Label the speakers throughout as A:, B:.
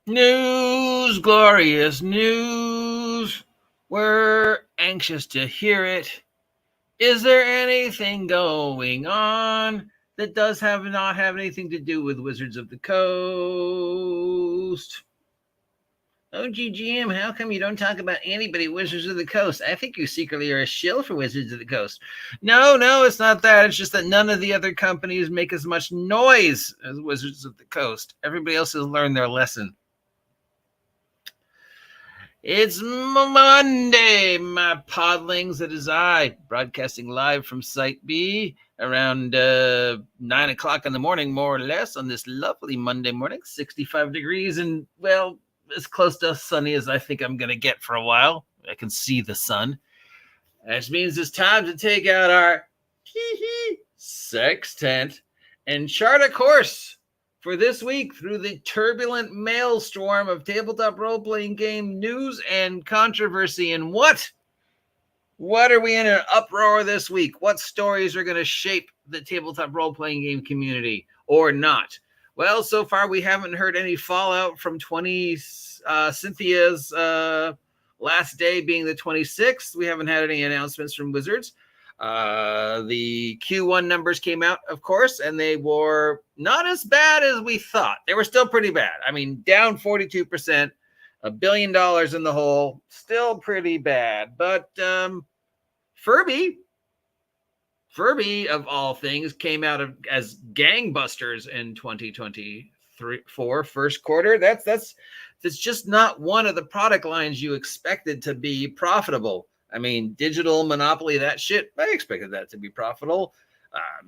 A: News, glorious news. We're anxious to hear it. Is there anything going on that does not have anything to do with Wizards of the Coast? Oh, GGM, how come you don't talk about anybody Wizards of the Coast? I think you secretly are a shill for Wizards of the Coast. No, it's not that. It's just that none of the other companies make as much noise as Wizards of the Coast. Everybody else has learned their lesson. It's Monday, my podlings. It is I, broadcasting live from Site B around 9 o'clock in the morning, more or less, on this lovely Monday morning, 65 degrees, and, well, as close to sunny as I think I'm going to get for a while. I can see the sun. That means it's time to take out our sextant and chart a course for this week through the turbulent maelstrom of tabletop role-playing game news and controversy. And what are we in an uproar this week? What stories are going to shape the tabletop role-playing game community or not? Well, so far we haven't heard any fallout from Cynthia's last day being the 26th. We haven't had any announcements from Wizards. The Q1 numbers came out, of course, and they were not as bad as we thought. They were still pretty bad. I mean, down 42%, $1 billion in the hole, still pretty bad. But Furby, of all things, came out as gangbusters in 2024 first quarter. That's just not one of the product lines you expected to be profitable. I mean, digital monopoly, that shit, I expected that to be profitable.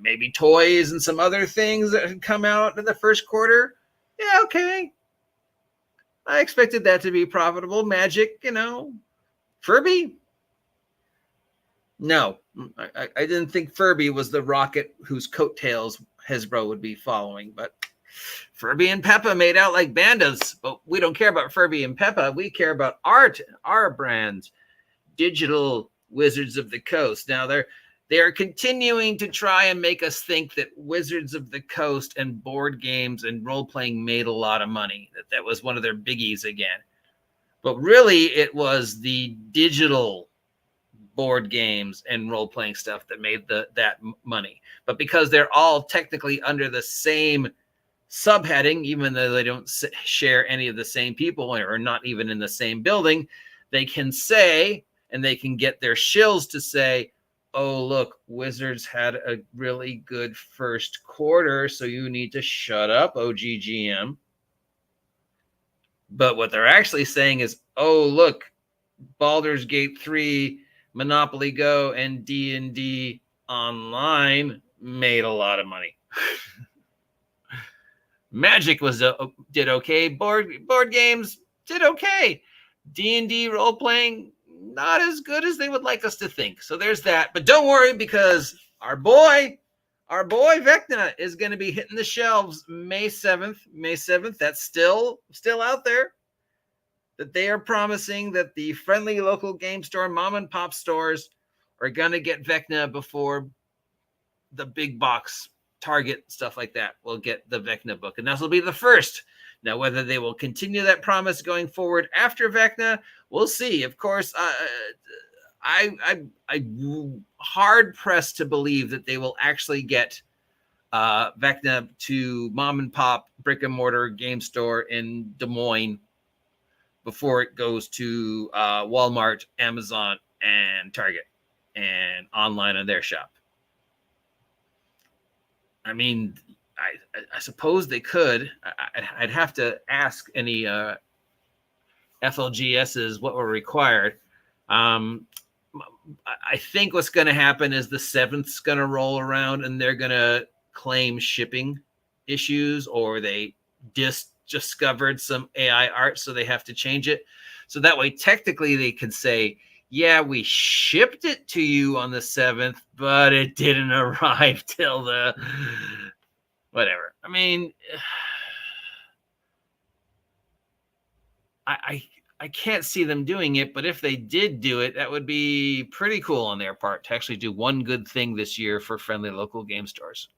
A: Maybe toys and some other things that had come out in the first quarter. Yeah, okay. I expected that to be profitable. Magic, Furby? No, I didn't think Furby was the rocket whose coattails Hasbro would be following, but Furby and Peppa made out like bandas. But we don't care about Furby and Peppa. We care about art, our brands. Digital Wizards of the Coast. Now they are continuing to try and make us think that Wizards of the Coast and board games and role-playing made a lot of money, that was one of their biggies again. But really, it was the digital board games and role-playing stuff that made that money. But because they're all technically under the same subheading, even though they don't share any of the same people or are not even in the same building, they can say, and they can get their shills to say, oh, look, Wizards had a really good first quarter, so you need to shut up, OGGM. But what they're actually saying is, oh, look, Baldur's Gate 3, Monopoly Go, and D&D Online made a lot of money. Magic did okay. Board games did okay. D&D role-playing, not as good as they would like us to think. So there's that. But don't worry, because our boy Vecna is going to be hitting the shelves May 7th. That's still out there. That they are promising that the friendly local game store, mom and pop stores, are going to get Vecna before the big box Target, stuff like that, will get the Vecna book. And this will be the first. Now, whether they will continue that promise going forward after Vecna, we'll see. Of course, I'm hard pressed to believe that they will actually get Vecna to mom and pop brick and mortar game store in Des Moines before it goes to Walmart, Amazon, and Target, and online on their shop. I mean, I suppose they could. I'd have to ask any FLGSs what were required. I think what's going to happen is the 7th's going to roll around and they're going to claim shipping issues, or they discovered some AI art, so they have to change it. So that way, technically, they can say, yeah, we shipped it to you on the 7th, but it didn't arrive till the whatever. I mean, I can't see them doing it, but if they did do it, that would be pretty cool on their part to actually do one good thing this year for friendly local game stores.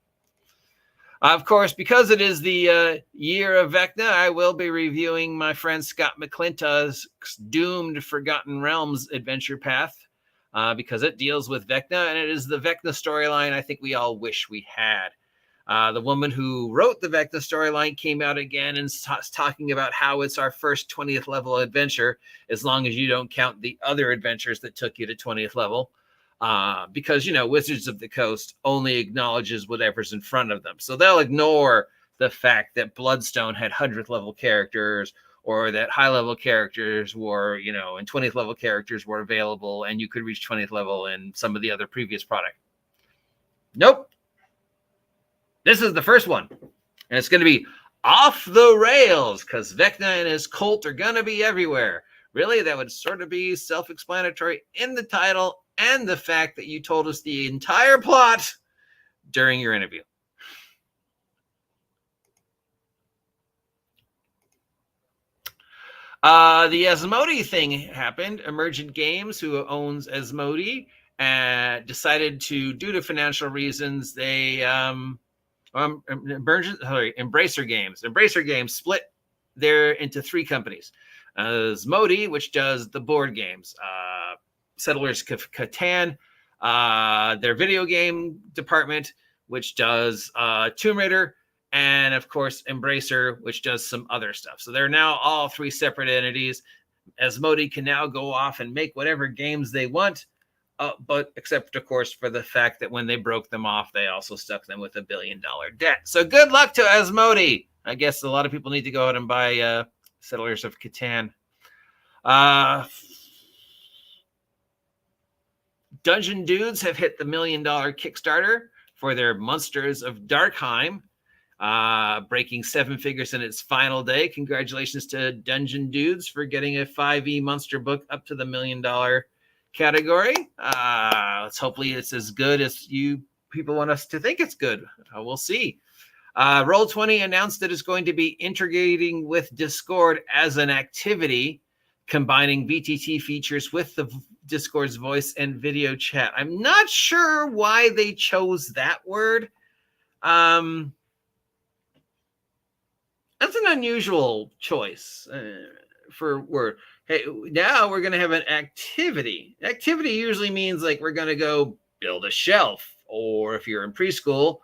A: Of course, because it is the year of Vecna, I will be reviewing my friend Scott McClintock's Doomed Forgotten Realms adventure path, because it deals with Vecna, and it is the Vecna storyline I think we all wish we had. The woman who wrote the Vecna storyline came out again and talking about how it's our first 20th level adventure, as long as you don't count the other adventures that took you to 20th level. Because, Wizards of the Coast only acknowledges whatever's in front of them. So they'll ignore the fact that Bloodstone had 100th level characters, or that high level characters were, and 20th level characters were available, and you could reach 20th level in some of the other previous product. Nope. This is the first one. And it's going to be off the rails, because Vecna and his cult are going to be everywhere. Really, that would sort of be self-explanatory in the title and the fact that you told us the entire plot during your interview. The Asmodee thing happened. Emergent Games, who owns Asmodee, decided to, due to financial reasons, they Embracer Games. Embracer Games split into three companies. Asmodee, which does the board games, Settlers of Catan, their video game department, which does Tomb Raider, and of course Embracer, which does some other stuff. So they're now all three separate entities. Asmodee can now go off and make whatever games they want, but except of course for the fact that when they broke them off, they also stuck them with $1 billion debt. So good luck to Asmodee. I guess a lot of people need to go out and buy Settlers of Catan. Dungeon Dudes have hit the $1 million Kickstarter for their Monsters of Darkheim, breaking 7 figures in its final day. Congratulations to Dungeon Dudes for getting a 5e monster book up to the $1 million category. Hopefully it's as good as you people want us to think it's good. We'll see. Roll20 announced that it's going to be integrating with Discord as an activity, combining VTT features with the Discord's voice and video chat. I'm not sure why they chose that word. That's an unusual choice for word. Hey, now we're going to have an activity. Activity usually means like we're going to go build a shelf, or if you're in preschool,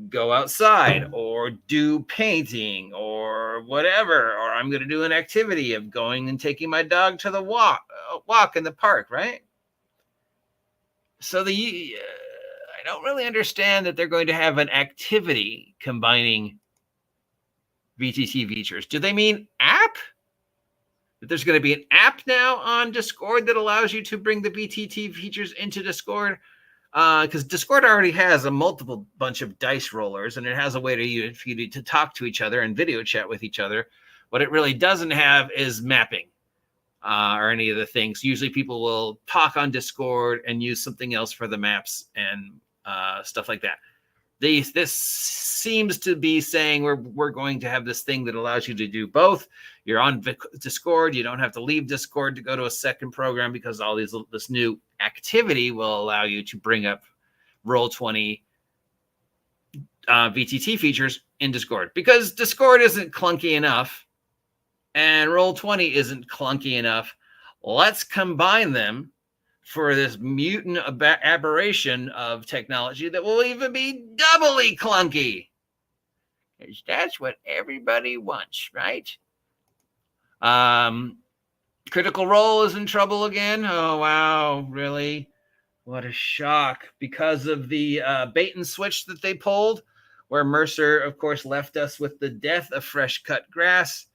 A: go outside or do painting or whatever, or I'm going to do an activity of going and taking my dog to the walk in the park, right? So I don't really understand that they're going to have an activity combining VTT features. Do they mean app? That there's going to be an app now on Discord that allows you to bring the VTT features into Discord? Because Discord already has a multiple bunch of dice rollers, and it has a way for you to talk to each other and video chat with each other. What it really doesn't have is mapping or any of the things. Usually people will talk on Discord and use something else for the maps and stuff like that. This seems to be saying we're going to have this thing that allows you to do both. You're on Discord. You don't have to leave Discord to go to a second program, because all this new activity will allow you to bring up Roll20 VTT features in Discord, because Discord isn't clunky enough and Roll20 isn't clunky enough. Let's combine them for this mutant aberration of technology that will even be doubly clunky. That's what everybody wants, right? Critical Role is in trouble again. Oh, wow. Really? What a shock. Because of the bait and switch that they pulled, where Mercer, of course, left us with the death of fresh cut grass.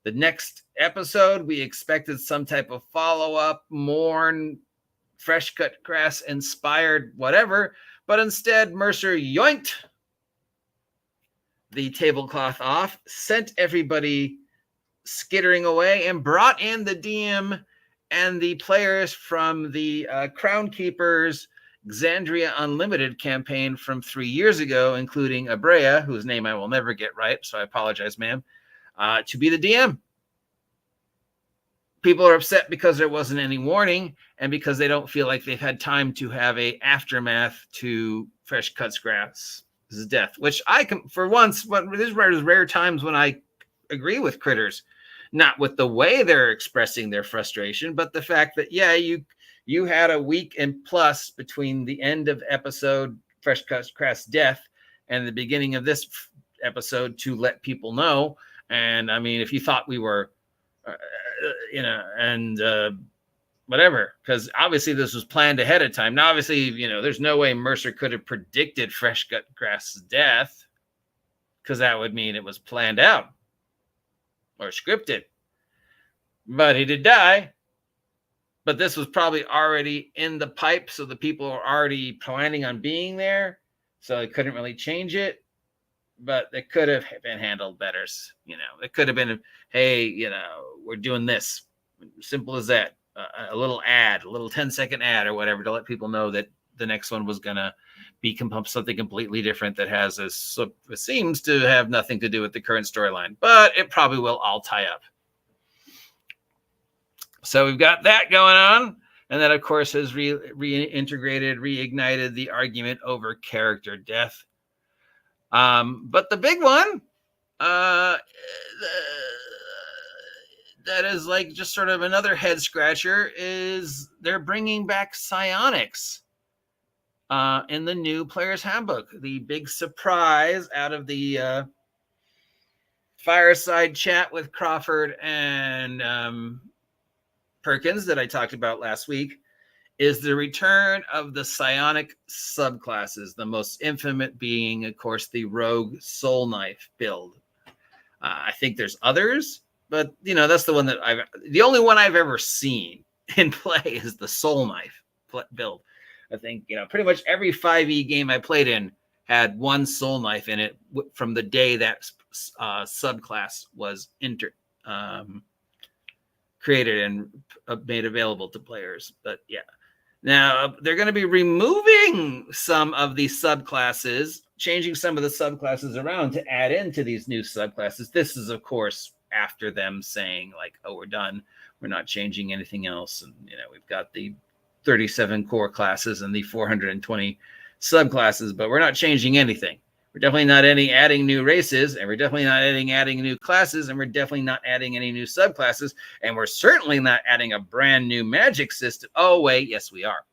A: The next episode, we expected some type of follow-up, mourn, fresh cut grass inspired whatever, but instead Mercer yoinked the tablecloth off, sent everybody skittering away, and brought in the DM and the players from the Crown Keepers Xandria Unlimited campaign from 3 years ago, including Abrea, whose name I will never get right, so I apologize, ma'am, to be the DM. People are upset because there wasn't any warning, and because they don't feel like they've had time to have a aftermath to Fresh Cuts Grass death, which I can, for once, but there's rare times when I agree with critters, not with the way they're expressing their frustration, but the fact that, yeah, you had a week and plus between the end of episode Fresh Crass Death and the beginning of this episode to let people know. And I mean, if you thought we were, whatever, because obviously this was planned ahead of time. Now, obviously, there's no way Mercer could have predicted Fresh Grass's death, because that would mean it was planned out or scripted. But he did die. But this was probably already in the pipe, so the people were already planning on being there, so they couldn't really change it. But it could have been handled better. It could have been, hey, we're doing this. Simple as that. A little ad, a little 10-second ad or whatever to let people know that the next one was going to be something completely different that seems to have nothing to do with the current storyline. But it probably will all tie up. So we've got that going on. And that, of course, has reignited the argument over character death. But the big one, that is like just sort of another head scratcher, is they're bringing back psionics in the new Player's Handbook. The big surprise out of the fireside chat with Crawford and Perkins that I talked about last week is the return of the psionic subclasses, the most infamous being, of course, the rogue soul knife build. I think there's others, but that's the one that the only one I've ever seen in play is the soul knife build. I think pretty much every 5e game I played in had one soul knife in it from the day that subclass was created and made available to players. But yeah, now they're going to be removing some of these subclasses, changing some of the subclasses around to add into these new subclasses. This is, of course, after them saying like, oh, we're done. We're not changing anything else. And, we've got the 37 core classes and the 420 subclasses, but we're not changing anything. We're definitely not adding new races, and we're definitely not adding new classes, and we're definitely not adding any new subclasses, and we're certainly not adding a brand new magic system. Oh, wait, yes, we are.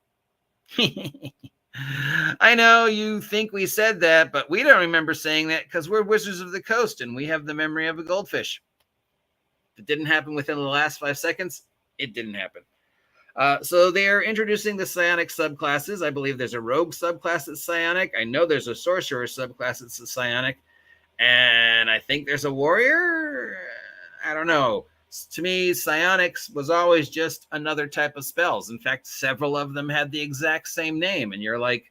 A: I know you think we said that, but we don't remember saying that because we're Wizards of the Coast, and we have the memory of a goldfish. If it didn't happen within the last 5 seconds, it didn't happen. So they're introducing the psionic subclasses. I believe there's a rogue subclass that's psionic. I know there's a sorcerer subclass that's psionic. And I think there's a warrior. I don't know. To me, psionics was always just another type of spells. In fact, several of them had the exact same name. And you're like,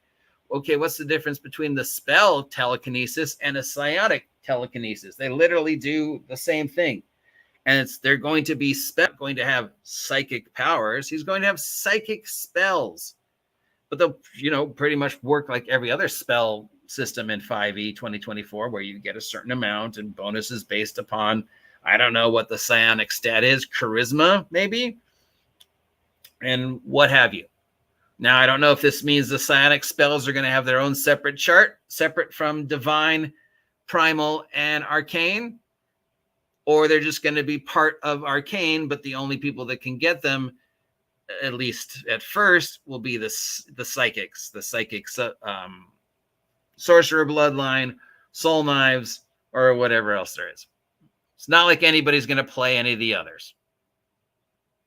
A: okay, what's the difference between the spell telekinesis and a psionic telekinesis? They literally do the same thing. And they're going to be going to have psychic powers. He's going to have psychic spells. But they'll, pretty much work like every other spell system in 5e 2024, where you get a certain amount and bonuses based upon, I don't know what the psionic stat is, charisma, maybe, and what have you. Now, I don't know if this means the psionic spells are going to have their own separate chart, separate from divine, primal, and arcane. Or they're just going to be part of arcane, but the only people that can get them, at least at first, will be the psychics, sorcerer bloodline, soul knives, or whatever else there is. It's not like anybody's going to play any of the others,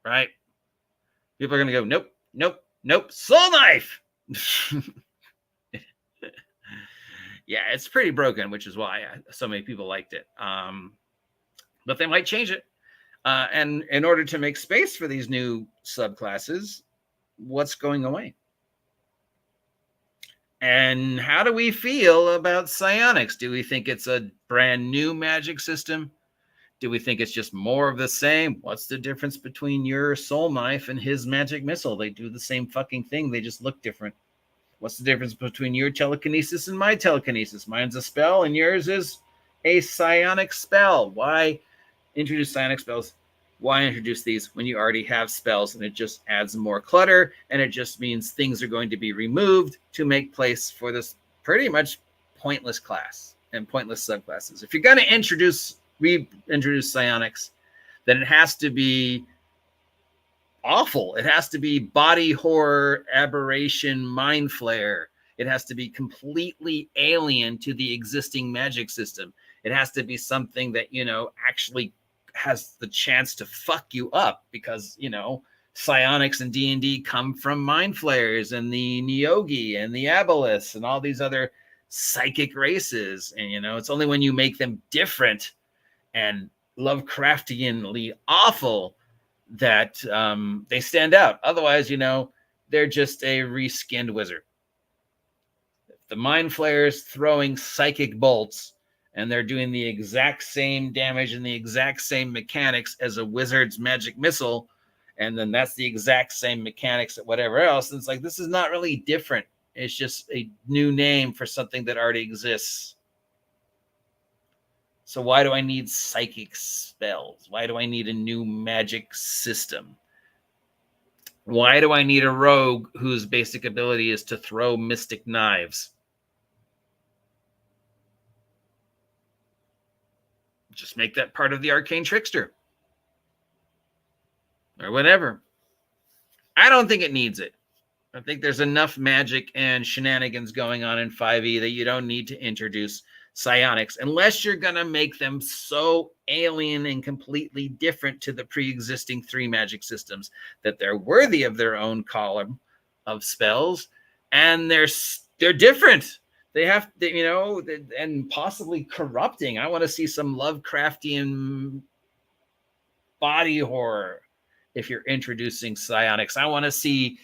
A: right? People are going to go, nope, soul knife. Yeah, it's pretty broken, which is why so many people liked it. But they might change it. And in order to make space for these new subclasses, what's going away? And how do we feel about psionics? Do we think it's a brand new magic system? Do we think it's just more of the same? What's the difference between your soul knife and his magic missile? They do the same fucking thing. They just look different. What's the difference between your telekinesis and my telekinesis? Mine's a spell and yours is a psionic spell. Why introduce psionic spells? Why introduce these when you already have spells? And it just adds more clutter, and it just means things are going to be removed to make place for this pretty much pointless class and pointless subclasses. If you're going to reintroduce psionics, then it has to be awful. It has to be body horror, aberration, mind flare. It has to be completely alien to the existing magic system. It has to be something that, actually has the chance to fuck you up, because, psionics and D&D come from mind flayers and the Neogi and the Aboleths and all these other psychic races. And, it's only when you make them different and Lovecraftianly awful that they stand out. Otherwise, they're just a reskinned wizard. The mind flayers throwing psychic bolts and they're doing the exact same damage and the exact same mechanics as a wizard's magic missile, and then that's the exact same mechanics at whatever else. And it's like, this is not really different. It's just a new name for something that already exists. So why do I need psychic spells? Why do I need a new magic system? Why do I need a rogue whose basic ability is to throw mystic knives? Just make that part of the arcane trickster. Or whatever. I don't think it needs it. I think there's enough magic and shenanigans going on in 5e that you don't need to introduce psionics unless you're going to make them so alien and completely different to the pre-existing 3 magic systems that they're worthy of their own column of spells, and they're different. They have, and possibly corrupting. I want to see some Lovecraftian body horror if you're introducing psionics. I want to see,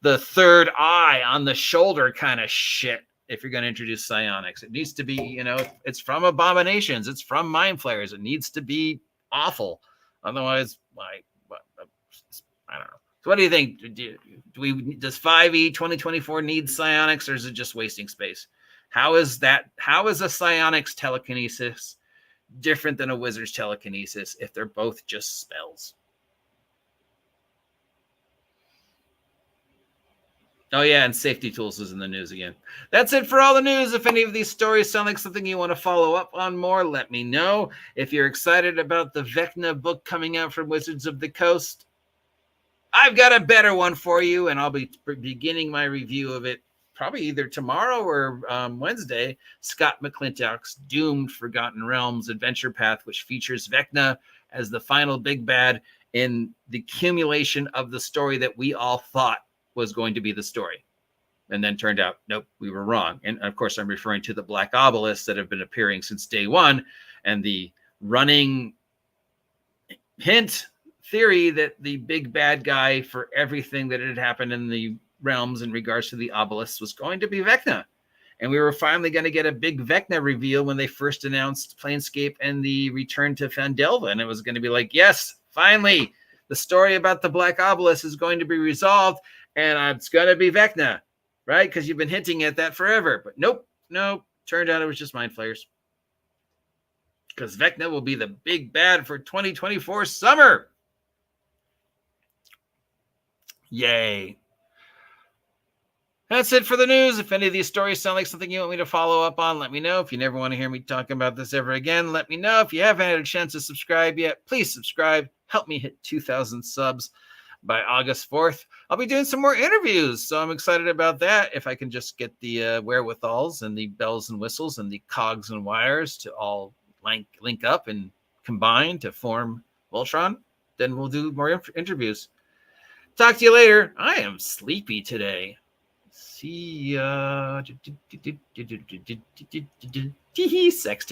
A: the third eye on the shoulder kind of shit if you're going to introduce psionics. It needs to be, it's from abominations. It's from mind flayers. It needs to be awful. Otherwise, I don't know. So what do you think? Does 5e 2024 need psionics, or is it just wasting space? How is a psionics telekinesis different than a wizard's telekinesis if they're both just spells? Oh, yeah, and safety tools is in the news again. That's it for all the news. If any of these stories sound like something you want to follow up on more, let me know. If you're excited about the Vecna book coming out from Wizards of the Coast, I've got a better one for you, and I'll be beginning my review of it probably either tomorrow or Wednesday. Scott McClintock's Doomed Forgotten Realms adventure path, which features Vecna as the final big bad in the accumulation of the story that we all thought was going to be the story, and then turned out, nope, we were wrong. And of course, I'm referring to the Black Obelisks that have been appearing since day one, and the running hint theory that the big bad guy for everything that had happened in the realms in regards to the obelisks was going to be Vecna. And we were finally going to get a big Vecna reveal when they first announced Planescape and the return to Fandelva. And it was going to be like, yes, finally, the story about the Black Obelisk is going to be resolved, and it's going to be Vecna, right? Because you've been hinting at that forever. But nope. Turned out it was just mind flayers. Because Vecna will be the big bad for 2024 summer. Yay. That's it for the news. If any of these stories sound like something you want me to follow up on, let me know. If you never want to hear me talking about this ever again, let me know. If you haven't had a chance to subscribe yet, please subscribe. Help me hit 2,000 subs by August 4th. I'll be doing some more interviews, so I'm excited about that. If I can just get the wherewithals and the bells and whistles and the cogs and wires to all link up and combine to form Voltron, then we'll do more interviews. Talk to you later. I am sleepy today. See ya. Sextant.